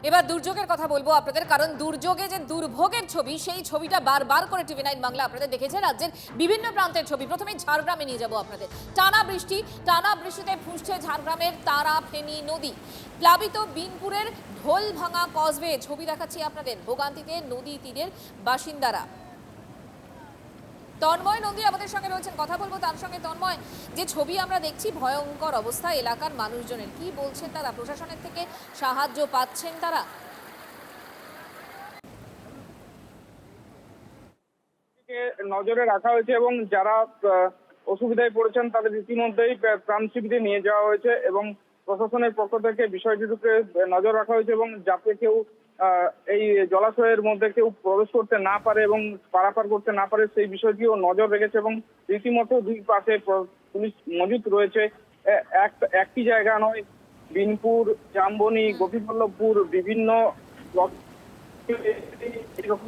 এবার দুর্যোগের কথা বলবো আপনাদের, কারণ দুর্যোগে যে দুর্ভোগের ছবি, সেই ছবিটা বারবার করে TV9 বাংলা আপনাদের দেখেছে। রাজ্যের বিভিন্ন প্রান্তের ছবি। প্রথমে ঝাড়গ্রামে নিয়ে যাব আপনাদের। টানা বৃষ্টিতে ফুঁসছে ঝাড়গ্রামের তারা ফেনী নদী। প্লাবিত বিনপুরের ঢোল ভাঙা কজওয়ে ছবি দেখাচ্ছি আপনাদের। ভোগান্তিতে নদী তীরের বাসিন্দারা। তন্ময় নন্দী আমাদের সঙ্গে রয়েছেন, কথা বলবো তার সঙ্গে। তন্ময়, যে ছবি আমরা দেখছি, ভয়ঙ্কর অবস্থা এলাকার মানুষজনের, কি বলছেন তারা? প্রশাসনের থেকে সাহায্য পাচ্ছেন তারা? নজরে রাখা হয়েছে এবং যারা অসুবিধায় পড়েছেন তাদের ইতিমধ্যেই ত্রাণ শিবিরে নিয়ে যাওয়া হয়েছে এবং প্রশাসনের পক্ষ থেকে বিষয়টিতে নজর রাখা হয়েছে এবং যাতে কেউ এই জলাশয়ের মধ্যে কেউ প্রবেশ করতে না পারে এবং পারাপার করতে না পারে সেই বিষয়টিও নজর রেখেছে এবং রীতিমতো দুই পাশে পুলিশ মজুত রয়েছে। একটি জায়গা নয়, বিনপুর, জামবনি, গোপীবল্লভপুর বিভিন্ন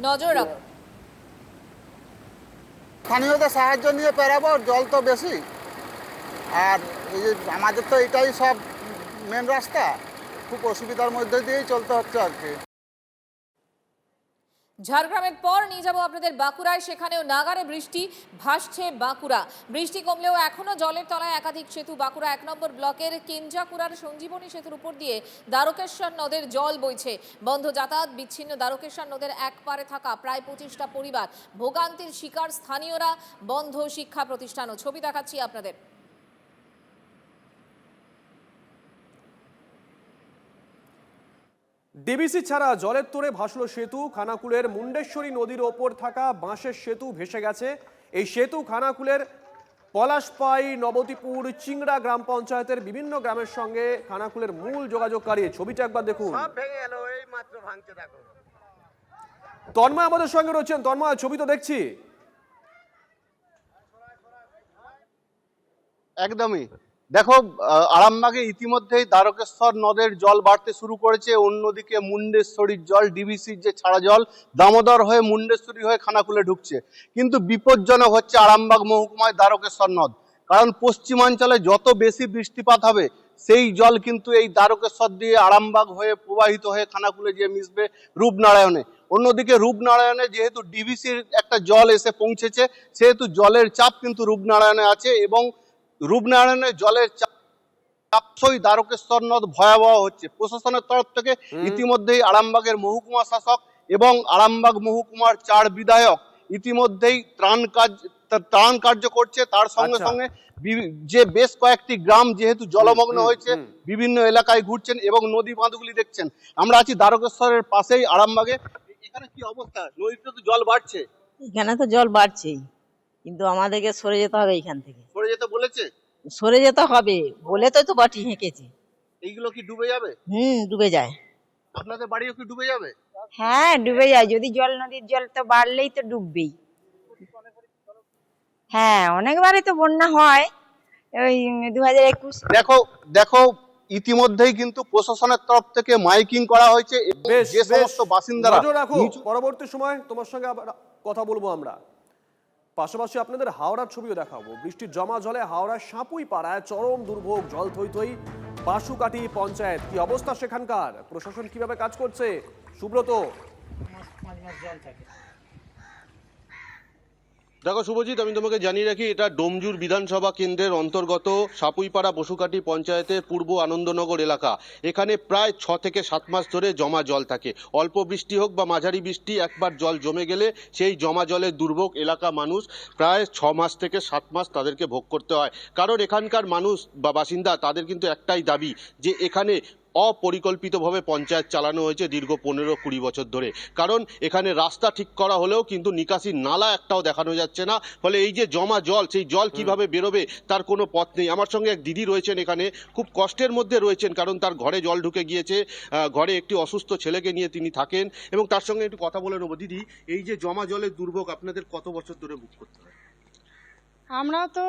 নজর রাখো। স্থানীয়দের সাহায্য নিয়ে পেরাবো, জল তো বেশি, আর এই যে আমাদের তো এটাই সব মেন রাস্তা, খুব অসুবিধার মধ্যে দিয়েই চলতে হচ্ছে আর কি। ঝাড়গ্রামের পর নিয়ে যাব আপনাদের বাঁকুড়ায়। সেখানেও নাগারে বৃষ্টি, ভাসছে বাঁকুড়া। বৃষ্টি কমলেও এখনো জলের তলায় একাধিক সেতু। বাঁকুড়া 1 নম্বর ব্লকের কেঞ্জাকুড়ার সঞ্জীবনী সেতুর উপর দিয়ে দ্বারকেশ্বর নদের জল বইছে। বন্ধ যাতায়াত, বিচ্ছিন্ন দ্বারকেশ্বর নদের এক পারে থাকা প্রায় 25টা পরিবার। ভোগান্তির শিকার স্থানীয়রা, বন্ধ শিক্ষা প্রতিষ্ঠানও। ছবি দেখাচ্ছি আপনাদের। ডিবিসি ছাড়া জলের তোড়ে ভাসল সেতু। খানাকুলের মুন্ডেশ্বরী নদীর ওপর থাকা বাঁশের সেতু ভেসে গেছে। এই সেতু খানাকুলের পলাশপাই, নবতীপুর, চিংড়া গ্রাম পঞ্চায়েতের বিভিন্ন গ্রামের সঙ্গে খানাকুলের মূল যোগাযোগকারী। ছবিটা একবার দেখুন। তন্ময় আমাদের সঙ্গে রয়েছেন। তন্ময়, ছবি তো দেখছি। একদমই, দেখো, আরামবাগে ইতিমধ্যেই দ্বারকেশ্বর নদের জল বাড়তে শুরু করেছে। অন্যদিকে মুন্ডেশ্বরীর জল, ডিবিসির যে ছাড়া জল, দামোদর হয়ে মুন্ডেশ্বরী হয়ে খানাকুলে ঢুকছে। কিন্তু বিপজ্জনক হচ্ছে আরামবাগ মহকুমায় দ্বারকেশ্বর নদ, কারণ পশ্চিমাঞ্চলে যত বেশি বৃষ্টিপাত হবে সেই জল কিন্তু এই দ্বারকেশ্বর দিয়ে আরামবাগ হয়ে প্রবাহিত হয়ে খানাকুলে গিয়ে মিশবে রূপনারায়ণে। অন্যদিকে রূপনারায়ণে যেহেতু ডিবিসির একটা জল এসে পৌঁছেছে, সেহেতু জলের চাপ কিন্তু রূপনারায়ণে আছে এবং রূপনারায়ণের জলের চাপসই দ্বারকেশ্বর নদ ভয়াবহ হচ্ছে। প্রশাসনের তরফ থেকে ইতিমধ্যেই আরামবাগের মহকুমা শাসক এবং আরামবাগ মহকুমার 4 বিধায়ক ইতিমধ্যেই ত্রাণ কার্য করছে। তার সঙ্গে সঙ্গে যে বেশ কয়েকটি গ্রাম যেহেতু জলমগ্ন হয়েছে, বিভিন্ন এলাকায় ঘুরছেন এবং নদী বাঁধগুলি দেখছেন। আমরা আছি দ্বারকেশ্বরের পাশেই আরামবাগে। এখানে কি অবস্থা? নদীতে তো জল বাড়ছে। এখানে তো জল বাড়ছেই, কিন্তু আমাদেরকে সরে যেতে হবে এইখান থেকে। সরে যেতে বলেছে? সরে যেতে হবে বলে তো বাটি হেঁকেছে। এইগুলো কি ডুবে যাবে? ডুবে যায়। আপনাদের বাড়িও কি ডুবে যাবে? হ্যাঁ, ডুবে যায়। যদি নদীর জল তো বাড়লেই তো ডুববেই। হ্যাঁ, অনেকবারই তো বন্যা হয়। ওই 2021 দেখো ইতিমধ্যেই কিন্তু প্রশাসনের তরফ থেকে মাইকিং করা হয়েছে। যে সমস্ত বাসিন্দারা, পরবর্তী সময় তোমার সঙ্গে আবার কথা বলবো আমরা। পাশাপাশি আপনাদের হাওড়ার ছবিও দেখাবো। বৃষ্টির জমা জলে হাওড়ার সাপুই পাড়ায় চরম দুর্ভোগ। জল থই থই বাসুকাটি পঞ্চায়েত। কি অবস্থা সেখানকার? প্রশাসন কিভাবে কাজ করছে? সুব্রত। দেখো শুভজিৎ, আমি তোমাকে জানিয়ে রাখি, এটা ডোমজুর বিধানসভা কেন্দ্রের অন্তর্গত সাপুইপাড়া বসুকাটি পঞ্চায়েতের পূর্ব আনন্দনগর এলাকা। এখানে প্রায় 6 থেকে 7 মাস ধরে জমা জল থাকে। অল্প বৃষ্টি হোক বা মাঝারি বৃষ্টি, একবার জল জমে গেলে সেই জমা জলের দুর্ভোগ এলাকা মানুষ প্রায় 6 মাস থেকে 7 মাস তাদেরকে ভোগ করতে হয়। কারণ এখানকার মানুষ বা বাসিন্দা, তাদের কিন্তু একটাই দাবি যে এখানে অপরিকল্পিতভাবে পঞ্চায়েত চালানো হয়েছে দীর্ঘ 15-20 বছর ধরে। কারণ এখানে রাস্তা ঠিক করা হলেও কিন্তু নিকাশি নালা একটাও দেখানো যাচ্ছে না। ফলে এই যে জমা জল, সেই জল কিভাবে বেরোবে তার কোনো পথ নেই। আমার সঙ্গে এক দিদি রয়েছেন, এখানে খুব কষ্টের মধ্যে রয়েছেন, কারণ তার ঘরে জল ঢুকে গিয়েছে। ঘরে একটি অসুস্থ ছেলেকে নিয়ে তিনি থাকেন এবং তার সঙ্গে একটু কথা বলে নেবো। দিদি, এই যে জমা জলের দুর্ভোগ আপনাদের কত বছর ধরে ভোগ করতে হয়? আমরা তো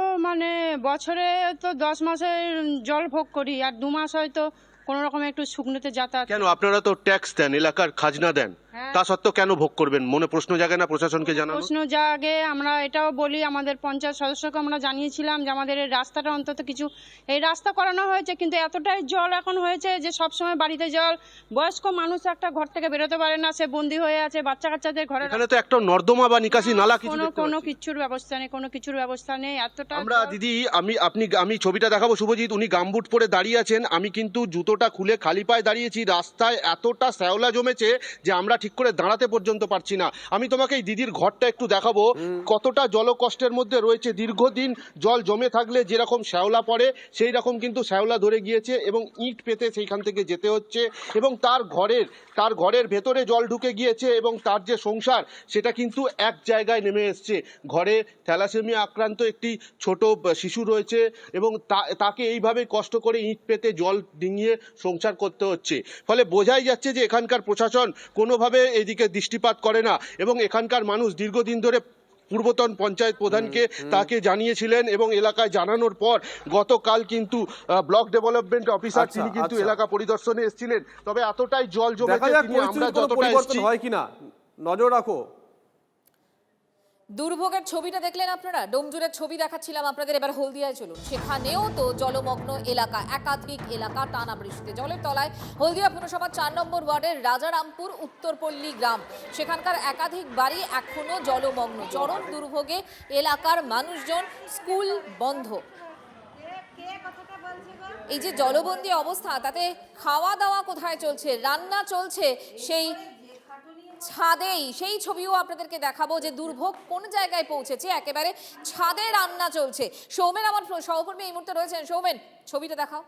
বছরে তো 10 মাসের জল ভোগ করি, আর 2 মাস হয়তো কোনো রকম একটু শুকনোতে যাতায়াত। কেন? আপনারা তো ট্যাক্স দেন, এলাকার খাজনা দেন, হ্যাঁ। তা সত্ত্বেও কেন ভোগ করবেন? মনে প্রশ্ন জাগে না প্রশাসনকে জানানো? প্রশ্ন জাগে, আমরা এটাও বলি, আমাদের পঞ্চায়েত সদস্যকে আমরা জানিয়েছিলাম যে আমাদের এই রাস্তাটা অন্তত কিছু, এই রাস্তা করানো হয়েছে কিন্তু এতটাই জল এখন হয়েছে যে সব সময় বাড়িতে জল, বয়স্ক মানুষ একটা ঘর থেকে বেরোতে পারে না, সে বন্দি হয়ে আছে, বাচ্চা কাচ্চাদের ঘরে এখানে তো একটা নর্দমা বা নিকাশি নালা কিছু কোনো দেখতে কোনো পাচ্ছি। কিছুর ব্যবস্থা নেই, কোনো কিছুর ব্যবস্থা নেই, এতটা আমরা জল। দিদি আমি ছবিটা দেখাবো শুভজিৎ, উনি গামবুট পরে দাঁড়িয়ে আছেন, আমি কিন্তু জুতোটা খুলে খালি পায়ে দাঁড়িয়েছি। রাস্তায় এতটা শ্যাওলা জমেছে যে আমরা ঠিক করে দাঁড়াতে পর্যন্ত পারছি না। আমি তোমাকে এই দিদির ঘরটা একটু দেখাবো, কতটা জলকষ্টের মধ্যে রয়েছে। দীর্ঘদিন জল জমে থাকলে যেরকম শ্যাওলা পড়ে সেই রকম কিন্তু শ্যাওলা ধরে গিয়েছে এবং ইট পেতে সেইখান থেকে যেতে হচ্ছে এবং তার ঘরের ভেতরে জল ঢুকে গিয়েছে এবং তার যে সংসার সেটা কিন্তু এক জায়গায় নেমে এসছে। ঘরে থ্যালাসেমিয়া আক্রান্ত একটি ছোট শিশু রয়েছে এবং তাকে এইভাবে কষ্ট করে ইট পেতে জল ডিঙিয়ে সংসার করতে হচ্ছে। ফলে বোঝাই যাচ্ছে যে এখানকার প্রশাসন কোনোভাবে এদিকে দৃষ্টিপাত করে না এবং এখানকার মানুষ দীর্ঘদিন ধরে পূর্বতন পঞ্চায়েত প্রধানকে তাকে জানিয়েছিলেন এবং এলাকায় জানানোর পর গতকাল কিন্তু ব্লক ডেভেলপমেন্ট অফিসার আচ্ছা, তিনি কিন্তু আচ্ছা। এলাকা পরিদর্শনে এসেছিলেন। তবে এতটাই জল দেখা জমেছে যাক তিনি আমরা পরিস্থিতির কোনো যতটা পরিবর্তন এসেছি হয় কিনা, নজর রাখো। দুর্ভোগের ছবিটা দেখলেন আপনারা, ডোমজুরের ছবি দেখাচ্ছিলাম আপনাদের, এবার হলদিয়ায় চলুন। সেখানেও তো জলমগ্ন এলাকা, একাধিক এলাকা টানা বৃষ্টিতে জলের তলায়। হলদিয়া পুরসভা 4 নম্বর ওয়ার্ডের রাজারামপুর উত্তরপল্লী গ্রাম, সেখানকার একাধিক বাড়ি এখনো জলমগ্ন। চরম দুর্ভোগে এলাকার মানুষজন, স্কুল বন্ধ। এই যে জলবন্দী অবস্থা, তাতে খাওয়া দাওয়া কোথায় চলছে, রান্না চলছে সেই ছাদেই। সেই ছবিও আপনাদেরকে দেখাবো যে দুর্ভোগ কোন জায়গায় পৌঁছেছে, একেবারে ছাদে রান্না চলছে। সৌমেন আমার সহকর্মী এই মুহূর্তে রয়েছেন। সৌমেন, ছবিটা দেখাও।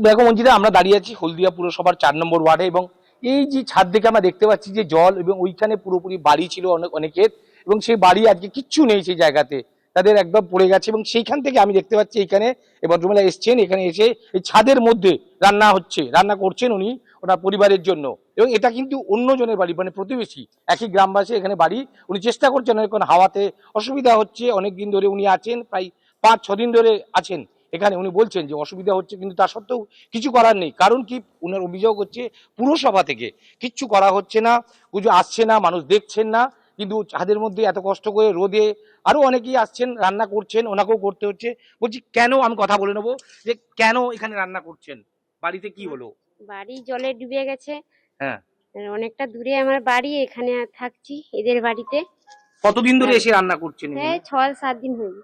দেখো মঞ্জিদা, আমরা দাঁড়িয়ে আছি হলদিয়া পুরসভার 4 নম্বর ওয়ার্ডে এবং এই যে ছাদ থেকে আমরা দেখতে পাচ্ছি যে জল এবং ওইখানে পুরোপুরি বাড়ি ছিল অনেকের এবং সেই বাড়ি আজকে কিচ্ছু নেই সেই জায়গাতে, তাদের একদম পড়ে গেছে এবং সেইখান থেকে আমি দেখতে পাচ্ছি এইখানে ভদ্রমহিলা এসছেন, এখানে এসে এই ছাদের মধ্যে রান্না করছেন উনি ওনার পরিবারের জন্য এবং এটা কিন্তু অন্যজনের বাড়ি, মানে প্রতিবেশী, একই গ্রামবাসী এখানে বাড়ি। উনি চেষ্টা করছেন, এখন হাওয়াতে অসুবিধা হচ্ছে, অনেকদিন ধরে উনি আছেন, প্রায় 5-6 দিন ধরে আছেন এখানে। উনি বলছেন যে অসুবিধা হচ্ছে কিন্তু তা সত্ত্বেও কিছু করার নেই। কারণ কি, উনার অভিযোগ হচ্ছে পুরসভা থেকে কিচ্ছু করা হচ্ছে না, কিছু আসছে না, মানুষ দেখছেন না। কিন্তু ছাদের মধ্যে এত কষ্ট করে রোদে আরো অনেকেই আসছেন, রান্না করছেন, ওনাকেও করতে হচ্ছে। বলছি কেন, আমি কথা বলে নেবো যে কেন এখানে রান্না করছেন, বাড়িতে কি হলো? বাড়ি জলে ডুবে গেছে। হ্যাঁ, আর অনেকটা দূরে আমার বাড়ি, এখানে থাকছি এদের বাড়িতে। কতদিন ধরে এসে রান্না করছেন? হ্যাঁ, 6-7 দিন হলো।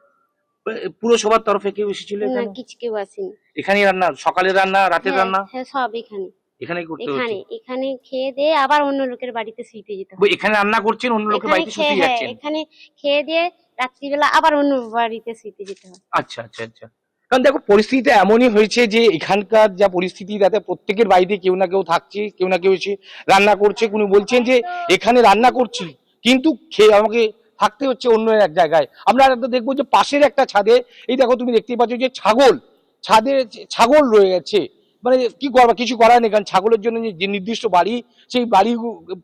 পুরসভার তরফে কেউ এসেছিল না, এখানে? কিছু কেউ আসেনি। এখানে রান্না, সকালের রান্না, রাতের হ্যাঁ, রান্না হ্যাঁ, সব এখানে এখানেই করতে এখানে হচ্ছে? এখানে খেয়ে দিয়ে আবার অন্য লোকের বাড়িতে শুইতে যেতে হবে। এখানে রান্না করছেন, অন্য লোকের এখানে বাড়িতে শুতে হ্যাঁ, যাচ্ছেন? এখানে খেয়ে দিয়ে রাত্রিবেলা আবার অন্য বাড়িতে শুইতে যেতে হবে। আচ্ছা আচ্ছা আচ্ছা। কারণ দেখো পরিস্থিতিটা এমনই হয়েছে যে এখানকার যা পরিস্থিতি, তাতে প্রত্যেকের বাড়িতে কেউ না কেউ থাকছে, কেউ না কেউ এসে রান্না করছে। উনি বলছেন যে এখানে রান্না করছি কিন্তু খেয়ে আমাকে থাকতে হচ্ছে অন্য এক জায়গায়। আমরা একটা দেখবো যে পাশের একটা ছাদে, এই দেখো তুমি দেখতেই পাচ্ছ যে ছাদে ছাগল রয়ে গেছে। মানে কি করবা, কিছু করার নেই, কারণ ছাগলের জন্য যে নির্দিষ্ট বাড়ি, সেই বাড়ি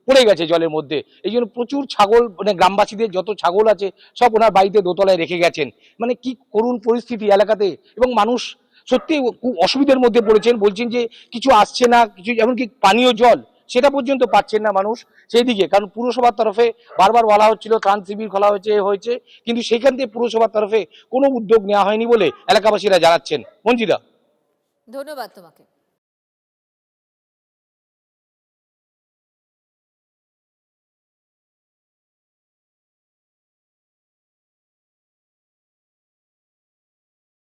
পড়ে গেছে জলের মধ্যে। এই জন্য প্রচুর ছাগল, মানে গ্রামবাসীদের যত ছাগল আছে সব ওনার বাড়িতে দোতলায় রেখে গেছেন। মানে কি করুণ পরিস্থিতি এলাকাতে, এবং মানুষ সত্যি খুব অসুবিধার মধ্যে পড়েছেন। বলছেন যে কিছু আসছে না, কিছু এমনকি পানীয় জল সেটা পর্যন্ত পাচ্ছেন না মানুষ সেই দিকে। কারণ পুরসভার তরফে বারবার বলা হচ্ছিল ত্রাণ শিবির খোলা হয়েছে, কিন্তু সেখান থেকে পুরসভার তরফে কোনো উদ্যোগ নেওয়া হয়নি বলে এলাকাবাসীরা জানাচ্ছেন। মঞ্জিদা, ধন্যবাদ তোমাকে।